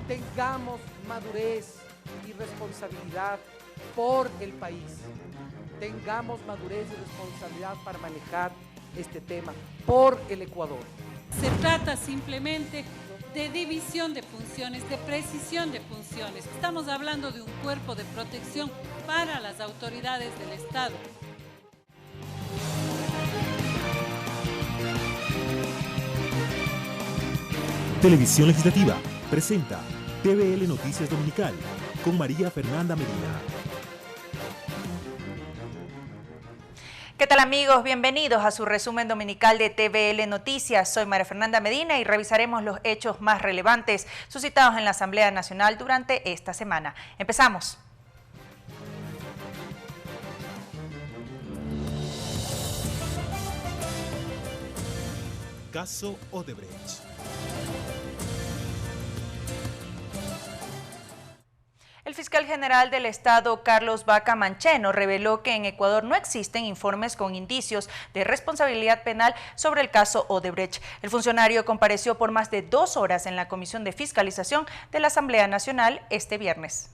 Tengamos madurez y responsabilidad por el país. Tengamos madurez y responsabilidad para manejar este tema por el Ecuador. Se trata simplemente de división de funciones, de precisión de funciones. Estamos hablando de un cuerpo de protección para las autoridades del Estado. Televisión Legislativa presenta TVL Noticias Dominical con María Fernanda Medina. ¿Qué tal, amigos? Bienvenidos a su resumen dominical de TVL Noticias. Soy María Fernanda Medina y revisaremos los hechos más relevantes suscitados en la Asamblea Nacional durante esta semana. Empezamos. Caso Odebrecht. El fiscal general del Estado, Carlos Vaca Mancheno, reveló que en Ecuador no existen informes con indicios de responsabilidad penal sobre el caso Odebrecht. El funcionario compareció por más de 2 horas en la Comisión de Fiscalización de la Asamblea Nacional este viernes.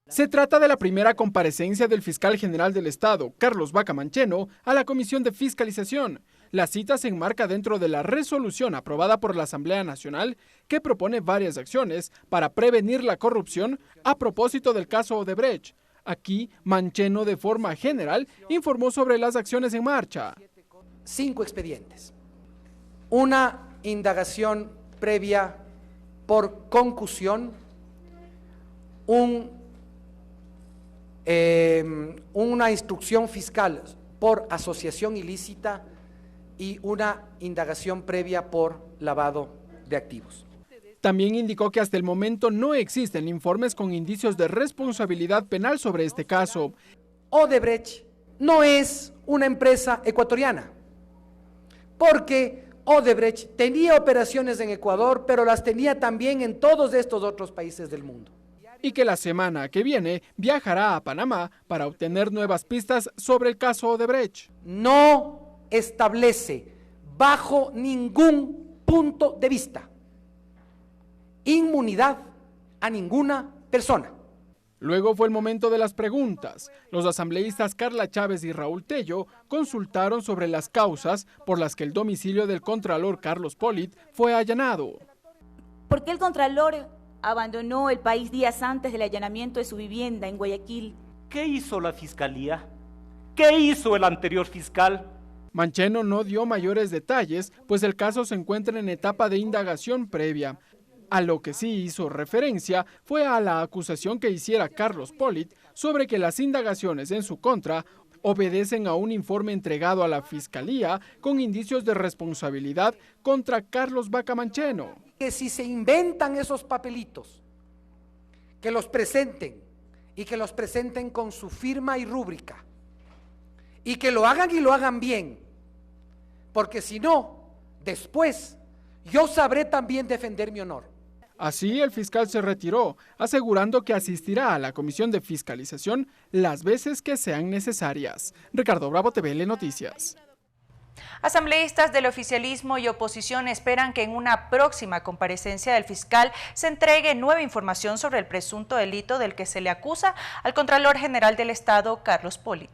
Se trata de la primera comparecencia del fiscal general del Estado, Carlos Vaca Mancheno, a la Comisión de Fiscalización. La cita se enmarca dentro de la resolución aprobada por la Asamblea Nacional que propone varias acciones para prevenir la corrupción a propósito del caso Odebrecht. Aquí, Mancheno de forma general informó sobre las acciones en marcha. 5 expedientes. Una indagación previa por concusión, una instrucción fiscal por asociación ilícita y una indagación previa por lavado de activos. También indicó que hasta el momento no existen informes con indicios de responsabilidad penal sobre este caso. Odebrecht no es una empresa ecuatoriana, porque Odebrecht tenía operaciones en Ecuador, pero las tenía también en todos estos otros países del mundo. Y que la semana que viene viajará a Panamá para obtener nuevas pistas sobre el caso Odebrecht. No establece bajo ningún punto de vista inmunidad a ninguna persona. Luego fue el momento de las preguntas. Los asambleístas Carla Chávez y Raúl Tello consultaron sobre las causas por las que el domicilio del contralor Carlos Polit fue allanado. ¿Por qué el contralor abandonó el país días antes del allanamiento de su vivienda en Guayaquil? ¿Qué hizo la fiscalía? ¿Qué hizo el anterior fiscal? Mancheno no dio mayores detalles, pues el caso se encuentra en etapa de indagación previa. A lo que sí hizo referencia fue a la acusación que hiciera Carlos Polit sobre que las indagaciones en su contra obedecen a un informe entregado a la Fiscalía con indicios de responsabilidad contra Carlos Vaca Mancheno. Que si se inventan esos papelitos, que los presenten y que los presenten con su firma y rúbrica y que lo hagan y lo hagan bien, porque si no, después yo sabré también defender mi honor. Así, el fiscal se retiró, asegurando que asistirá a la Comisión de Fiscalización las veces que sean necesarias. Ricardo Bravo, TVL Noticias. Asambleístas del oficialismo y oposición esperan que en una próxima comparecencia del fiscal se entregue nueva información sobre el presunto delito del que se le acusa al Contralor General del Estado, Carlos Polit.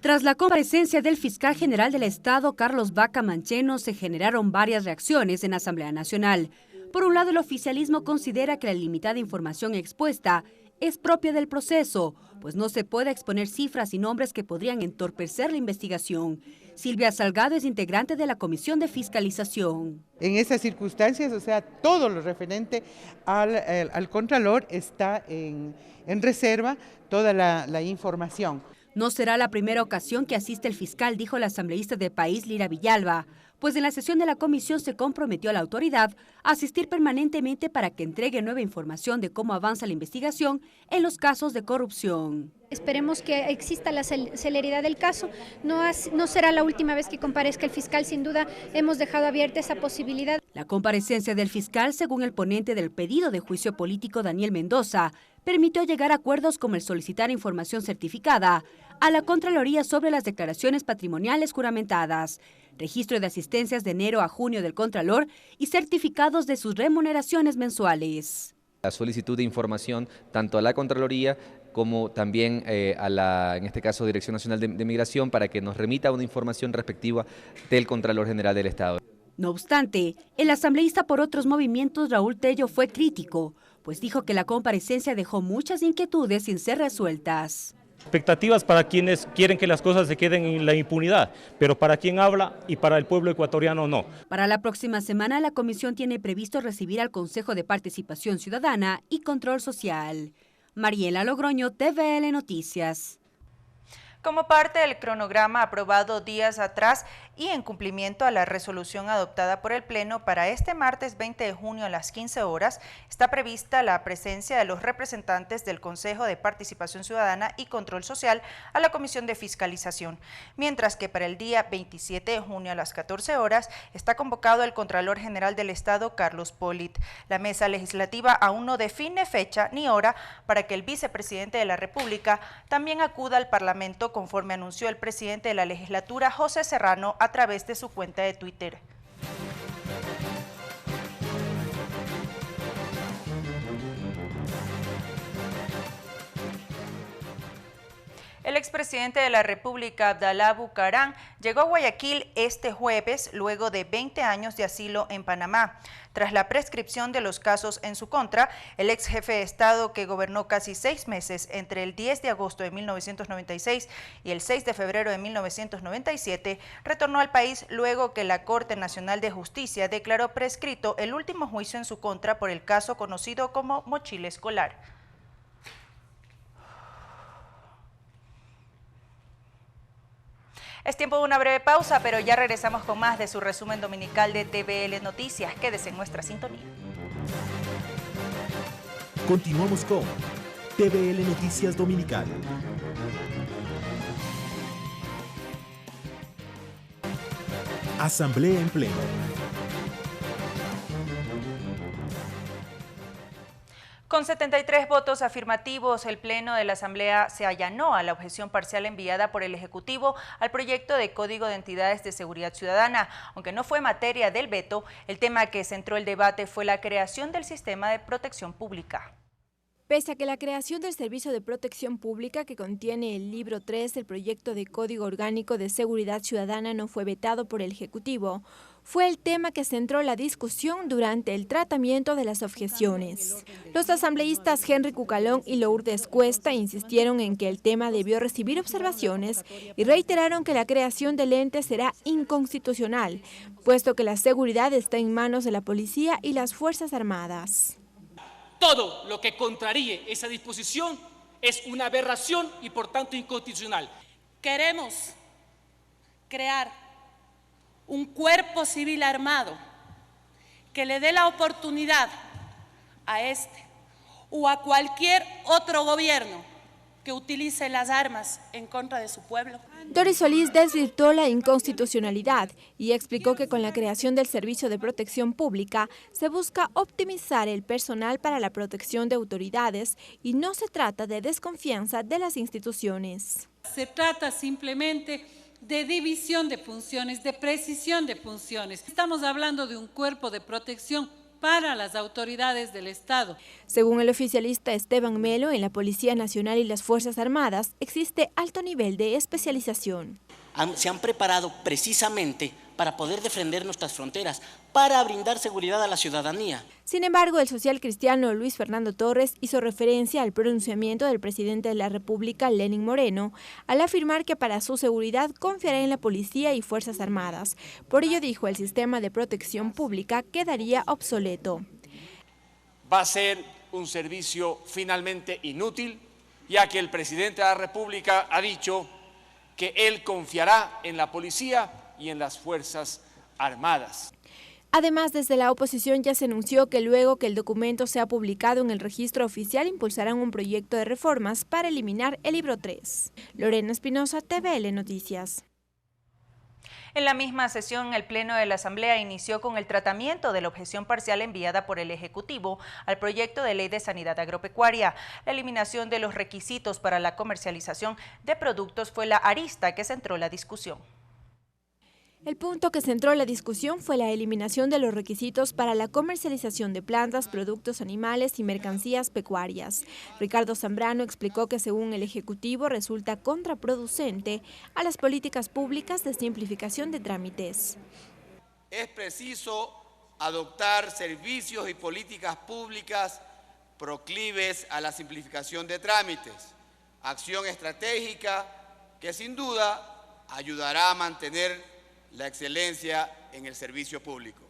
Tras la comparecencia del fiscal general del Estado, Carlos Vaca Mancheno, se generaron varias reacciones en la Asamblea Nacional. Por un lado, el oficialismo considera que la limitada información expuesta es propia del proceso, pues no se puede exponer cifras y nombres que podrían entorpecer la investigación. Silvia Salgado es integrante de la Comisión de Fiscalización. En esas circunstancias, o sea, todo lo referente al Contralor está en reserva, toda la información. No será la primera ocasión que asiste el fiscal, dijo la asambleísta de País, Lira Villalba, pues en la sesión de la comisión se comprometió a la autoridad a asistir permanentemente para que entregue nueva información de cómo avanza la investigación en los casos de corrupción. Esperemos que exista la celeridad del caso. No será la última vez que comparezca el fiscal, sin duda hemos dejado abierta esa posibilidad. La comparecencia del fiscal, según el ponente del pedido de juicio político Daniel Mendoza, permitió llegar a acuerdos como el solicitar información certificada a la Contraloría sobre las declaraciones patrimoniales juramentadas, registro de asistencias de enero a junio del Contralor y certificados de sus remuneraciones mensuales. La solicitud de información tanto a la Contraloría como también en este caso, Dirección Nacional de Migración, para que nos remita una información respectiva del Contralor General del Estado. No obstante, el asambleísta por otros movimientos Raúl Tello fue crítico, pues dijo que la comparecencia dejó muchas inquietudes sin ser resueltas. Expectativas para quienes quieren que las cosas se queden en la impunidad, pero para quien habla y para el pueblo ecuatoriano no. Para la próxima semana, la comisión tiene previsto recibir al Consejo de Participación Ciudadana y Control Social. Mariela Logroño, TVL Noticias. Como parte del cronograma aprobado días atrás y en cumplimiento a la resolución adoptada por el Pleno para este martes 20 de junio a las 15 horas, está prevista la presencia de los representantes del Consejo de Participación Ciudadana y Control Social a la Comisión de Fiscalización, mientras que para el día 27 de junio a las 14 horas está convocado el Contralor General del Estado, Carlos Pollitt. La mesa legislativa aún no define fecha ni hora para que el vicepresidente de la República también acuda al Parlamento, conforme anunció el presidente de la legislatura, José Serrano, a través de su cuenta de Twitter. El expresidente de la República, Abdalá Bucaram, llegó a Guayaquil este jueves luego de 20 años de asilo en Panamá. Tras la prescripción de los casos en su contra, el ex jefe de Estado, que gobernó casi 6 meses entre el 10 de agosto de 1996 y el 6 de febrero de 1997, retornó al país luego que la Corte Nacional de Justicia declaró prescrito el último juicio en su contra por el caso conocido como mochila escolar. Es tiempo de una breve pausa, pero ya regresamos con más de su resumen dominical de TVL Noticias. Quédese en nuestra sintonía. Continuamos con TVL Noticias Dominical. Asamblea en pleno. Con 73 votos afirmativos, el Pleno de la Asamblea se allanó a la objeción parcial enviada por el Ejecutivo al proyecto de Código de Entidades de Seguridad Ciudadana. Aunque no fue materia del veto, el tema que centró el debate fue la creación del sistema de protección pública. Pese a que la creación del Servicio de Protección Pública, que contiene el libro 3 del proyecto de Código Orgánico de Seguridad Ciudadana, no fue vetado por el Ejecutivo, fue el tema que centró la discusión durante el tratamiento de las objeciones. Los asambleístas Henry Cucalón y Lourdes Cuesta insistieron en que el tema debió recibir observaciones y reiteraron que la creación del ente será inconstitucional, puesto que la seguridad está en manos de la policía y las Fuerzas Armadas. Todo lo que contraríe esa disposición es una aberración y por tanto inconstitucional. Queremos crear un cuerpo civil armado que le dé la oportunidad a este o a cualquier otro gobierno que utilice las armas en contra de su pueblo. Doris Solís desvirtuó la inconstitucionalidad y explicó que con la creación del Servicio de Protección Pública se busca optimizar el personal para la protección de autoridades y no se trata de desconfianza de las instituciones. Se trata simplemente de división de funciones, de precisión de funciones. Estamos hablando de un cuerpo de protección para las autoridades del Estado. Según el oficialista Esteban Melo, en la Policía Nacional y las Fuerzas Armadas existe alto nivel de especialización. Se han preparado precisamente para poder defender nuestras fronteras, para brindar seguridad a la ciudadanía. Sin embargo, el social cristiano Luis Fernando Torres hizo referencia al pronunciamiento del presidente de la República, Lenín Moreno, al afirmar que para su seguridad confiará en la policía y Fuerzas Armadas. Por ello dijo, el sistema de protección pública quedaría obsoleto. Va a ser un servicio finalmente inútil, ya que el presidente de la República ha dicho que él confiará en la policía y en las Fuerzas Armadas. Además, desde la oposición ya se anunció que luego que el documento sea publicado en el registro oficial impulsarán un proyecto de reformas para eliminar el libro 3. Lorena Espinosa, TVL Noticias. En la misma sesión, el Pleno de la Asamblea inició con el tratamiento de la objeción parcial enviada por el Ejecutivo al proyecto de Ley de Sanidad Agropecuaria. La eliminación de los requisitos para la comercialización de productos fue la arista que centró la discusión. El punto que centró la discusión fue la eliminación de los requisitos para la comercialización de plantas, productos animales y mercancías pecuarias. Ricardo Zambrano explicó que según el Ejecutivo resulta contraproducente a las políticas públicas de simplificación de trámites. Es preciso adoptar servicios y políticas públicas proclives a la simplificación de trámites, acción estratégica que sin duda ayudará a mantener la excelencia en el servicio público.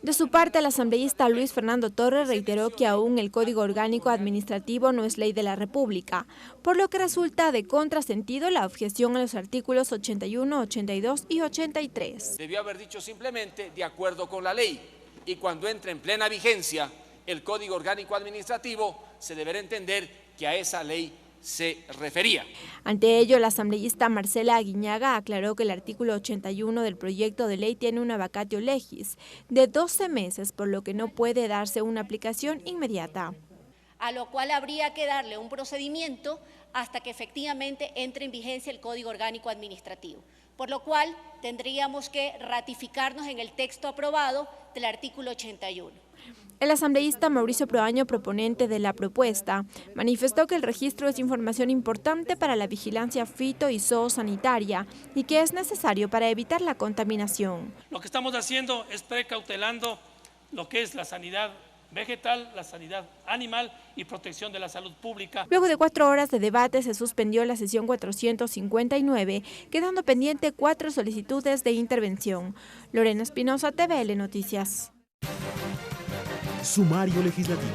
De su parte, el asambleísta Luis Fernando Torres reiteró que aún el Código Orgánico Administrativo no es ley de la República, por lo que resulta de contrasentido la objeción a los artículos 81, 82 y 83. Debió haber dicho simplemente de acuerdo con la ley, y cuando entre en plena vigencia el Código Orgánico Administrativo se deberá entender que a esa ley se refería. Ante ello, la asambleísta Marcela Aguiñaga aclaró que el artículo 81 del proyecto de ley tiene una vacatio legis de 12 meses, por lo que no puede darse una aplicación inmediata. A lo cual habría que darle un procedimiento hasta que efectivamente entre en vigencia el Código Orgánico Administrativo, por lo cual tendríamos que ratificarnos en el texto aprobado del artículo 81. El asambleísta Mauricio Proaño, proponente de la propuesta, manifestó que el registro es información importante para la vigilancia fito y zoosanitaria y que es necesario para evitar la contaminación. Lo que estamos haciendo es precautelando lo que es la sanidad vegetal, la sanidad animal y protección de la salud pública. Luego de 4 horas de debate se suspendió la sesión 459, quedando pendiente 4 solicitudes de intervención. Lorena Espinosa, TVL Noticias. Sumario legislativo.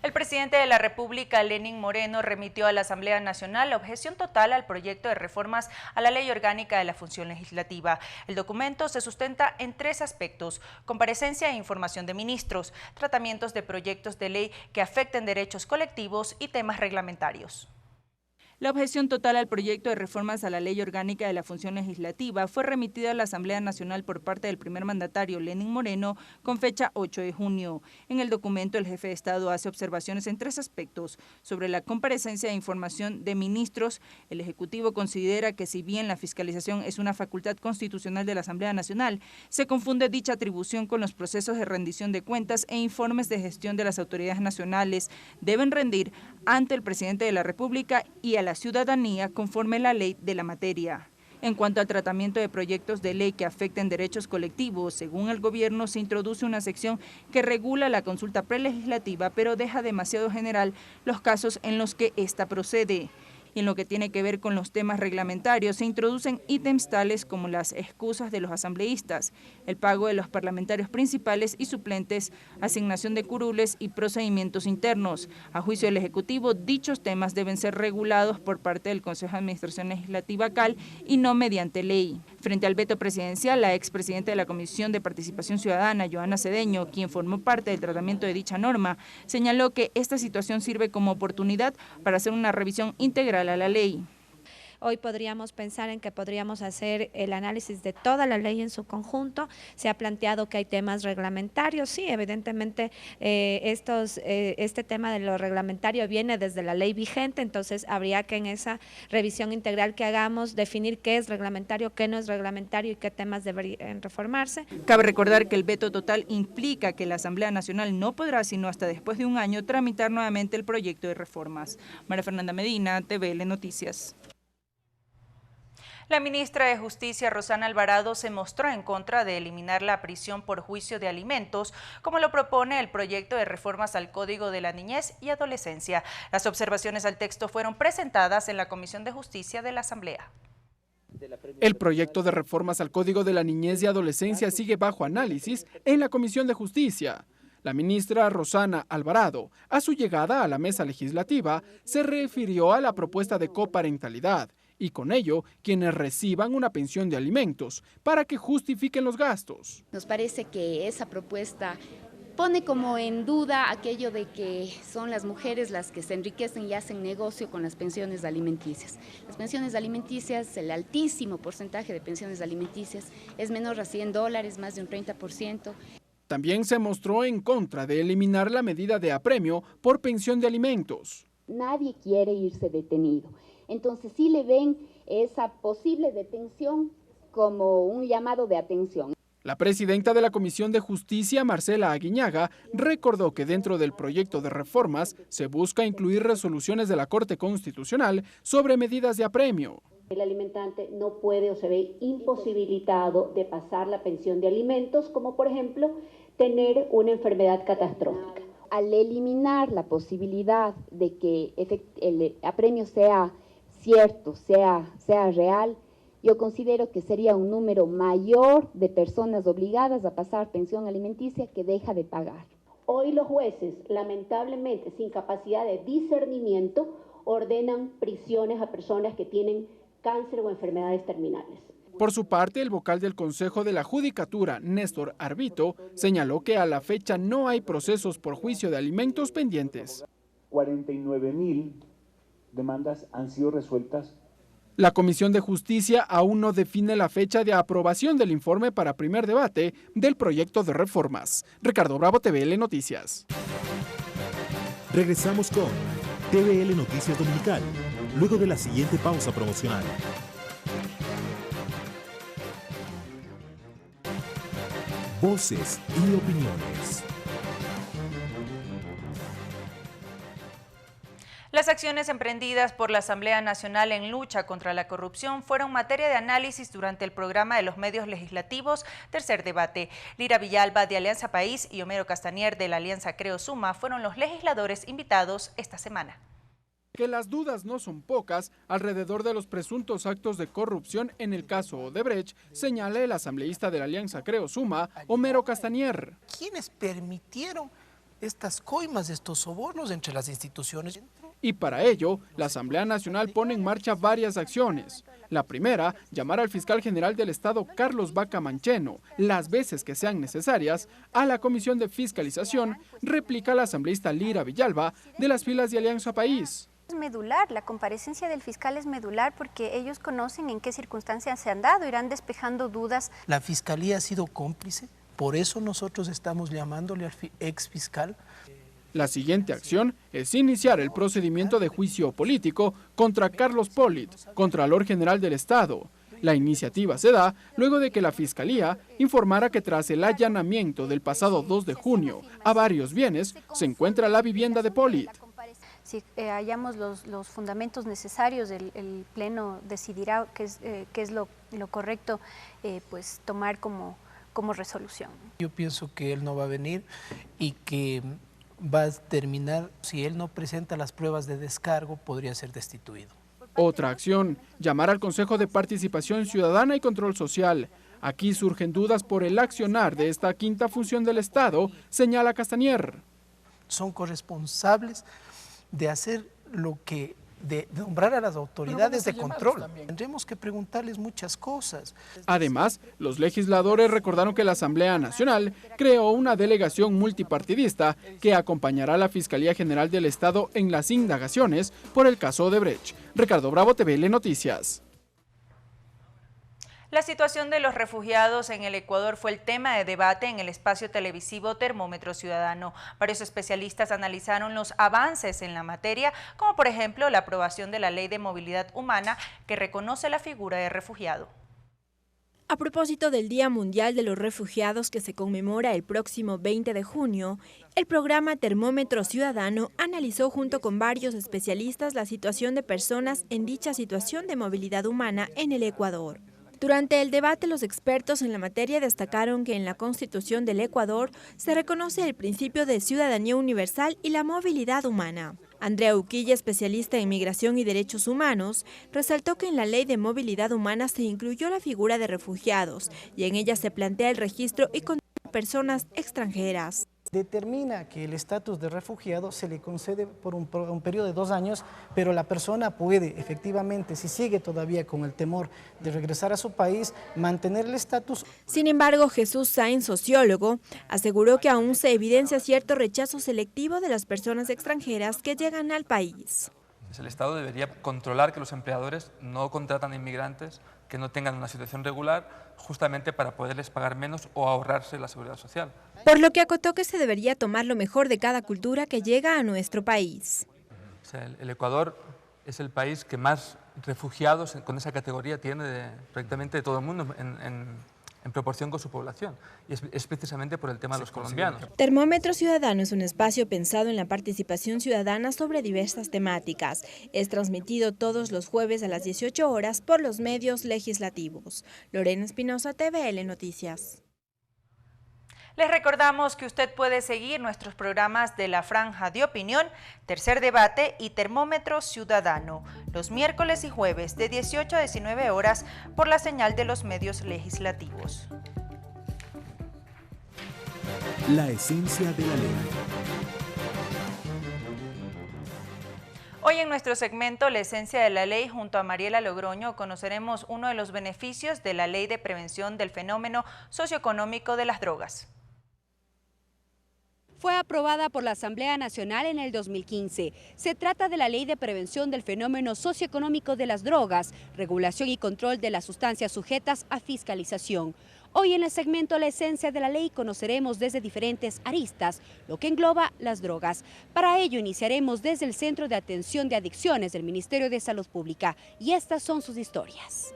El presidente de la República, Lenín Moreno, remitió a la Asamblea Nacional la objeción total al proyecto de reformas a la Ley Orgánica de la Función Legislativa. El documento se sustenta en 3 aspectos: comparecencia e información de ministros, tratamientos de proyectos de ley que afecten derechos colectivos y temas reglamentarios. La objeción total al proyecto de reformas a la Ley Orgánica de la Función Legislativa fue remitida a la Asamblea Nacional por parte del primer mandatario, Lenín Moreno, con fecha 8 de junio. En el documento, el jefe de Estado hace observaciones en 3 aspectos. Sobre la comparecencia e información de ministros, el Ejecutivo considera que si bien la fiscalización es una facultad constitucional de la Asamblea Nacional, se confunde dicha atribución con los procesos de rendición de cuentas e informes de gestión de las autoridades nacionales. Deben rendir ante el presidente de la República y a la ciudadanía conforme la ley de la materia. En cuanto al tratamiento de proyectos de ley que afecten derechos colectivos, según el gobierno se introduce una sección que regula la consulta prelegislativa, pero deja demasiado general los casos en los que ésta procede. Y en lo que tiene que ver con los temas reglamentarios, se introducen ítems tales como las excusas de los asambleístas, el pago de los parlamentarios principales y suplentes, asignación de curules y procedimientos internos. A juicio del Ejecutivo, dichos temas deben ser regulados por parte del Consejo de Administración Legislativa CAL y no mediante ley. Frente al veto presidencial, la expresidenta de la Comisión de Participación Ciudadana, Joana Cedeño, quien formó parte del tratamiento de dicha norma, señaló que esta situación sirve como oportunidad para hacer una revisión integral a la ley. Hoy podríamos pensar en que podríamos hacer el análisis de toda la ley en su conjunto. Se ha planteado que hay temas reglamentarios. Sí, evidentemente este tema de lo reglamentario viene desde la ley vigente, entonces habría que en esa revisión integral que hagamos definir qué es reglamentario, qué no es reglamentario y qué temas deberían reformarse. Cabe recordar que el veto total implica que la Asamblea Nacional no podrá, sino hasta después de un año, tramitar nuevamente el proyecto de reformas. María Fernanda Medina, TVL Noticias. La ministra de Justicia, Rosana Alvarado, se mostró en contra de eliminar la prisión por juicio de alimentos, como lo propone el proyecto de reformas al Código de la Niñez y Adolescencia. Las observaciones al texto fueron presentadas en la Comisión de Justicia de la Asamblea. El proyecto de reformas al Código de la Niñez y Adolescencia sigue bajo análisis en la Comisión de Justicia. La ministra Rosana Alvarado, a su llegada a la mesa legislativa, se refirió a la propuesta de coparentalidad y con ello quienes reciban una pensión de alimentos para que justifiquen los gastos. Nos parece que esa propuesta pone como en duda aquello de que son las mujeres las que se enriquecen y hacen negocio con las pensiones alimenticias. Las pensiones alimenticias, el altísimo porcentaje de pensiones alimenticias es menor a $100, más de un 30%. También se mostró en contra de eliminar la medida de apremio por pensión de alimentos. Nadie quiere irse detenido. Entonces sí le ven esa posible detención como un llamado de atención. La presidenta de la Comisión de Justicia, Marcela Aguiñaga, recordó que dentro del proyecto de reformas se busca incluir resoluciones de la Corte Constitucional sobre medidas de apremio. El alimentante no puede o se ve imposibilitado de pasar la pensión de alimentos, como por ejemplo tener una enfermedad catastrófica. Al eliminar la posibilidad de que el apremio sea cierto, sea real, yo considero que sería un número mayor de personas obligadas a pasar pensión alimenticia que deja de pagar. Hoy los jueces, lamentablemente, sin capacidad de discernimiento, ordenan prisiones a personas que tienen cáncer o enfermedades terminales. Por su parte, el vocal del Consejo de la Judicatura, Néstor Arbito, señaló que a la fecha no hay procesos por juicio de alimentos pendientes. 49.000 demandas han sido resueltas. La Comisión de Justicia aún no define la fecha de aprobación del informe para primer debate del proyecto de reformas. Ricardo Bravo, TVL Noticias. Regresamos con TVL Noticias Dominical, luego de la siguiente pausa promocional. Voces y opiniones. Las acciones emprendidas por la Asamblea Nacional en lucha contra la corrupción fueron materia de análisis durante el programa de los medios legislativos Tercer Debate. Lira Villalba de Alianza País y Homero Castanier de la Alianza Creo Suma fueron los legisladores invitados esta semana. Que las dudas no son pocas alrededor de los presuntos actos de corrupción en el caso Odebrecht, señala el asambleísta de la Alianza Creo Suma, Homero Castanier. ¿Quiénes permitieron estas coimas, estos sobornos entre las instituciones? Y para ello, la Asamblea Nacional pone en marcha varias acciones. La primera, llamar al fiscal general del Estado, Carlos Vaca Mancheno, las veces que sean necesarias, a la Comisión de Fiscalización, replica la asambleísta Lira Villalba de las filas de Alianza País. Es medular, la comparecencia del fiscal es medular porque ellos conocen en qué circunstancias se han dado, irán despejando dudas. La Fiscalía ha sido cómplice, por eso nosotros estamos llamándole al ex fiscal. La siguiente acción es iniciar el procedimiento de juicio político contra Carlos Polit, Contralor General del Estado. La iniciativa se da luego de que la Fiscalía informara que tras el allanamiento del pasado 2 de junio a varios bienes, se encuentra la vivienda de Polit. Si hallamos los fundamentos necesarios, el Pleno decidirá qué es lo correcto pues tomar como resolución. Yo pienso que él no va a venir y que va a terminar, si él no presenta las pruebas de descargo, podría ser destituido. Otra acción, llamar al Consejo de Participación Ciudadana y Control Social. Aquí surgen dudas por el accionar de esta quinta función del Estado, señala Castanier. Son corresponsables de hacer de nombrar a las autoridades de control. Tendremos que preguntarles muchas cosas. Además, los legisladores recordaron que la Asamblea Nacional creó una delegación multipartidista que acompañará a la Fiscalía General del Estado en las indagaciones por el caso Odebrecht. Ricardo Bravo, TVL Noticias. La situación de los refugiados en el Ecuador fue el tema de debate en el espacio televisivo Termómetro Ciudadano. Varios especialistas analizaron los avances en la materia, como por ejemplo la aprobación de la Ley de Movilidad Humana que reconoce la figura de refugiado. A propósito del Día Mundial de los Refugiados que se conmemora el próximo 20 de junio, el programa Termómetro Ciudadano analizó junto con varios especialistas la situación de personas en dicha situación de movilidad humana en el Ecuador. Durante el debate, los expertos en la materia destacaron que en la Constitución del Ecuador se reconoce el principio de ciudadanía universal y la movilidad humana. Andrea Uquilla, especialista en migración y derechos humanos, resaltó que en la Ley de Movilidad Humana se incluyó la figura de refugiados y en ella se plantea el registro y control de personas extranjeras. Determina que el estatus de refugiado se le concede por un periodo de 2 años, pero la persona puede efectivamente, si sigue todavía con el temor de regresar a su país, mantener el estatus. Sin embargo, Jesús Sáenz, sociólogo, aseguró que aún se evidencia cierto rechazo selectivo de las personas extranjeras que llegan al país. El Estado debería controlar que los empleadores no contratan inmigrantes que no tengan una situación regular, justamente para poderles pagar menos o ahorrarse la seguridad social. Por lo que acotó que se debería tomar lo mejor de cada cultura que llega a nuestro país. O sea, el Ecuador es el país que más refugiados con esa categoría tiene prácticamente todo el mundo en proporción con su población. Y es precisamente por el tema de los colombianos. Termómetro Ciudadano es un espacio pensado en la participación ciudadana sobre diversas temáticas. Es transmitido todos los jueves a las 18 horas por los medios legislativos. Lorena Espinosa, TVL Noticias. Les recordamos que usted puede seguir nuestros programas de La Franja de Opinión, Tercer Debate y Termómetro Ciudadano, los miércoles y jueves de 18 a 19 horas por la señal de los medios legislativos. La esencia de la ley. Hoy en nuestro segmento La Esencia de la Ley, junto a Mariela Logroño, conoceremos uno de los beneficios de la Ley de Prevención del Fenómeno Socioeconómico de las Drogas. Fue aprobada por la Asamblea Nacional en el 2015. Se trata de la Ley de Prevención del Fenómeno Socioeconómico de las Drogas, regulación y control de las sustancias sujetas a fiscalización. Hoy en el segmento La Esencia de la Ley conoceremos desde diferentes aristas lo que engloba las drogas. Para ello iniciaremos desde el Centro de Atención de Adicciones del Ministerio de Salud Pública y estas son sus historias.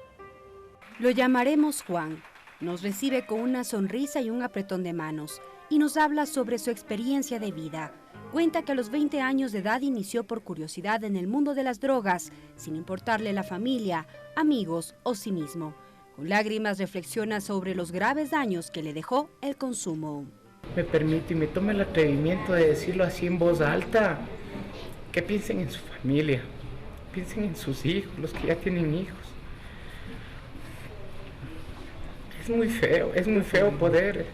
Lo llamaremos Juan. Nos recibe con una sonrisa y un apretón de manos y nos habla sobre su experiencia de vida. Cuenta que a los 20 años de edad inició por curiosidad en el mundo de las drogas, sin importarle la familia, amigos o sí mismo. Con lágrimas reflexiona sobre los graves daños que le dejó el consumo. Me permito y me tomo el atrevimiento de decirlo así en voz alta, que piensen en su familia, piensen en sus hijos, los que ya tienen hijos. Es muy feo poder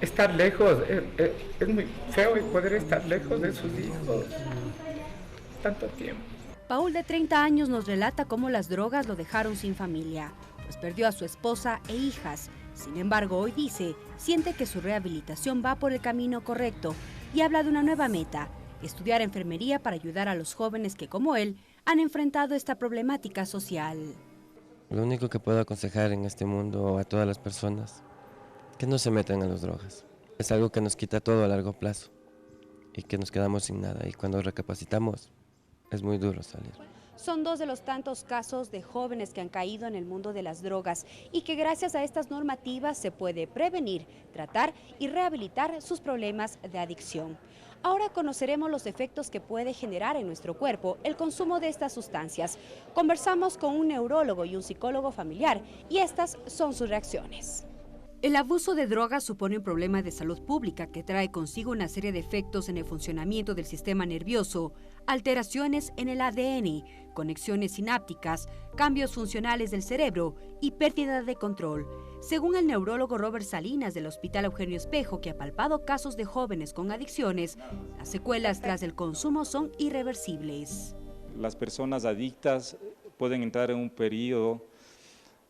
estar lejos, es muy feo poder estar lejos de sus hijos tanto tiempo. Paul, de 30 años, nos relata cómo las drogas lo dejaron sin familia, pues perdió a su esposa e hijas. Sin embargo, hoy dice, siente que su rehabilitación va por el camino correcto y habla de una nueva meta, estudiar enfermería para ayudar a los jóvenes que, como él, han enfrentado esta problemática social. Lo único que puedo aconsejar en este mundo a todas las personas, que no se metan a las drogas. Es algo que nos quita todo a largo plazo y que nos quedamos sin nada. Y cuando recapacitamos, es muy duro salir. Son dos de los tantos casos de jóvenes que han caído en el mundo de las drogas y que gracias a estas normativas se puede prevenir, tratar y rehabilitar sus problemas de adicción. Ahora conoceremos los efectos que puede generar en nuestro cuerpo el consumo de estas sustancias. Conversamos con un neurólogo y un psicólogo familiar y estas son sus reacciones. El abuso de drogas supone un problema de salud pública que trae consigo una serie de efectos en el funcionamiento del sistema nervioso, alteraciones en el ADN, conexiones sinápticas, cambios funcionales del cerebro y pérdida de control. Según el neurólogo Robert Salinas del Hospital Eugenio Espejo, que ha palpado casos de jóvenes con adicciones, las secuelas tras el consumo son irreversibles. Las personas adictas pueden entrar en un periodo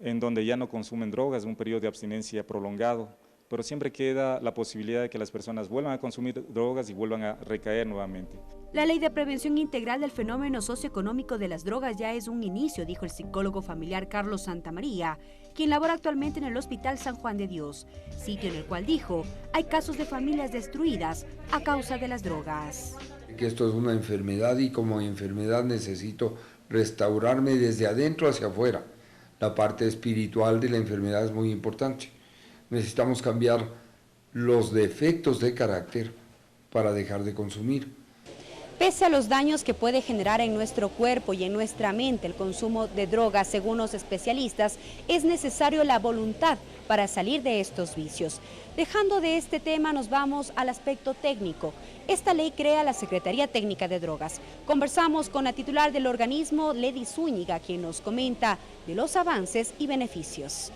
en donde ya no consumen drogas, un periodo de abstinencia prolongado, pero siempre queda la posibilidad de que las personas vuelvan a consumir drogas y vuelvan a recaer nuevamente. La Ley de Prevención Integral del Fenómeno Socioeconómico de las Drogas ya es un inicio, dijo el psicólogo familiar Carlos Santamaría, quien labora actualmente en el Hospital San Juan de Dios, sitio en el cual dijo, hay casos de familias destruidas a causa de las drogas. Que esto es una enfermedad y como enfermedad necesito restaurarme desde adentro hacia afuera. La parte espiritual de la enfermedad es muy importante. Necesitamos cambiar los defectos de carácter para dejar de consumir. Pese a los daños que puede generar en nuestro cuerpo y en nuestra mente el consumo de drogas, según los especialistas, es necesario la voluntad para salir de estos vicios. Dejando de este tema, nos vamos al aspecto técnico. Esta ley crea la Secretaría Técnica de Drogas. Conversamos con la titular del organismo, Lady Zúñiga, quien nos comenta de los avances y beneficios.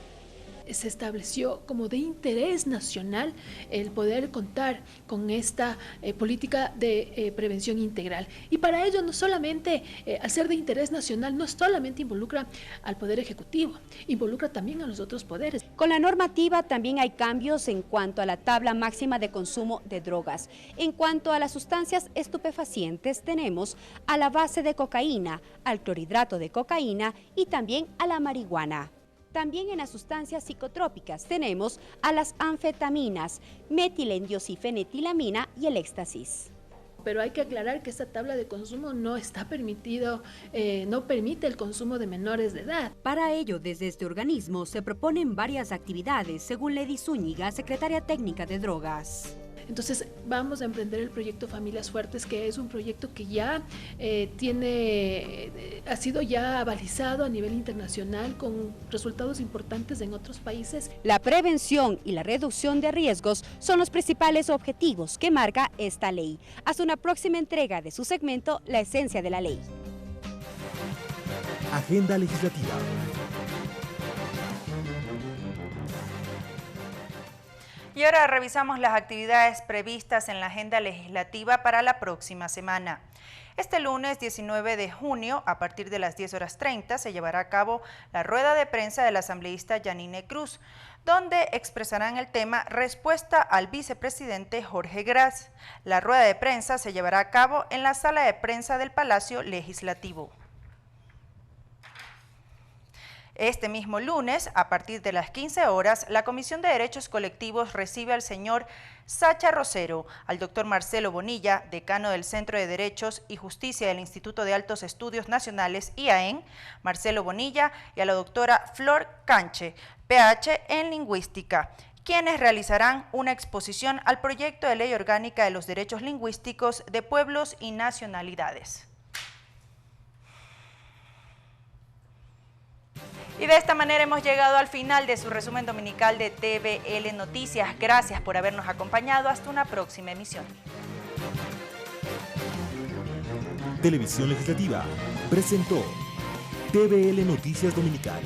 Se estableció como de interés nacional el poder contar con esta política de prevención integral. Y para ello no solamente, al ser de interés nacional, no solamente involucra al Poder Ejecutivo, involucra también a los otros poderes. Con la normativa también hay cambios en cuanto a la tabla máxima de consumo de drogas. En cuanto a las sustancias estupefacientes, tenemos a la base de cocaína, al clorhidrato de cocaína y también a la marihuana. También en las sustancias psicotrópicas tenemos a las anfetaminas, metilendioxifenetilamina y el éxtasis. pero hay que aclarar que esta tabla de consumo no está permitido, no permite el consumo de menores de edad. Para ello, desde este organismo se proponen varias actividades, según Lady Zúñiga, secretaria técnica de drogas. Entonces vamos a emprender el proyecto Familias Fuertes, que es un proyecto que ya ha sido ya avalizado a nivel internacional con resultados importantes en otros países. La prevención y la reducción de riesgos son los principales objetivos que marca esta ley. Hasta una próxima entrega de su segmento La Esencia de la Ley. Agenda legislativa. Y ahora revisamos las actividades previstas en la agenda legislativa para la próxima semana. Este lunes 19 de junio, a partir de las 10:30, se llevará a cabo la rueda de prensa del asambleísta Yanine Cruz, donde expresarán el tema Respuesta al vicepresidente Jorge Gras. La rueda de prensa se llevará a cabo en la sala de prensa del Palacio Legislativo. Este mismo lunes, a partir de las 15 horas, la Comisión de Derechos Colectivos recibe al señor Sacha Rosero, al doctor Marcelo Bonilla, decano del Centro de Derechos y Justicia del Instituto de Altos Estudios Nacionales, IAEN, Marcelo Bonilla, y a la doctora Flor Canche, PH en Lingüística, quienes realizarán una exposición al proyecto de ley orgánica de los derechos lingüísticos de pueblos y nacionalidades. Y de esta manera hemos llegado al final de su resumen dominical de TVL Noticias. Gracias por habernos acompañado. Hasta una próxima emisión. Televisión Legislativa presentó TVL Noticias Dominical.